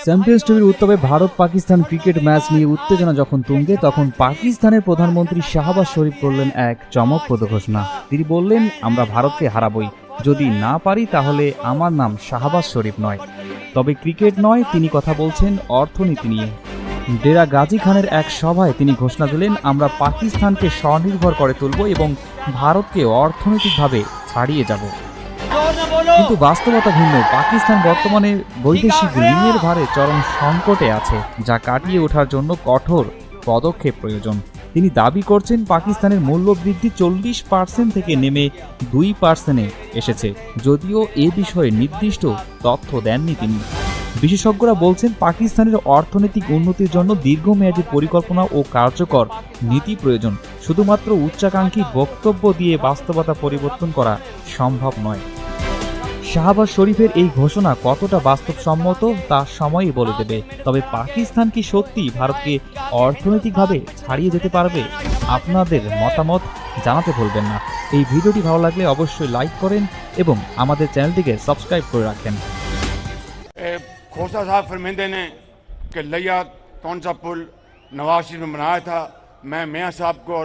Champions ট্রফির উত্তরে Bharat Pakistan cricket match নিয়ে উত্তেজনা যখন তুঙ্গে, তখন পাকিস্তানের প্রধানমন্ত্রী শাহবাজ শরীফ করলেন এক চমকপ্রদ ঘোষণা। তিনি বললেন, আমরা ভারতকে হারাবই, যদি না পারি তাহলে আমার নাম শাহবাজ শরীফ নয়। তবে ক্রিকেট নয়, তিনি কথা বলছেন অর্থনীতি নিয়ে। ডেরা গাজী খানের এক সভায় তিনি ঘোষণা দিলেন, আমরা পাকিস্তানকে স্বনির্ভর করে তুলব এবং ভারতকে অর্থনৈতিকভাবে ছাড়িয়ে যাব। কিন্তু বাস্তবতা ভিন্ন। পাকিস্তান বর্তমানে বৈদেশিক ঋণের ভারে চরম সংকটে আছে, যা কাটিয়ে ওঠার জন্য কঠোর পদক্ষেপ প্রয়োজন। তিনি দাবি করছেন, পাকিস্তানের মূল্য বৃদ্ধি 40% থেকে নেমে 2%-এ এসেছে, যদিও এ বিষয়ে নির্দিষ্ট তথ্য দেননি তিনি। বিশেষজ্ঞরা বলছেন, পাকিস্তানের অর্থনৈতিক উন্নতির জন্য দীর্ঘমেয়াদী পরিকল্পনা ও কার্যকর নীতি প্রয়োজন। শুধুমাত্র উচ্চাকাঙ্ক্ষী বক্তব্য দিয়ে বাস্তবতা পরিবর্তন করা সম্ভব নয়। শাহবাজ শরীফের এই ঘোষণা কতটা বাস্তবসম্মত তা সময়ই বলে দেবে। তবে পাকিস্তান কি সত্যি ভারতকে অর্থনৈতিকভাবে ছাড়িয়ে যেতে পারবে? আপনাদের মতামত জানাতে ভুলবেন না। এই ভিডিওটি ভালো লাগলে অবশ্যই লাইক করেন এবং আমাদের চ্যানেলটিকে সাবস্ক্রাইব করে রাখেন। खोसा साहब फरमिंदे ने कि लिया कौन सा पुल नवाज शरीफ ने बनाया था। मैं मियाँ साहब को और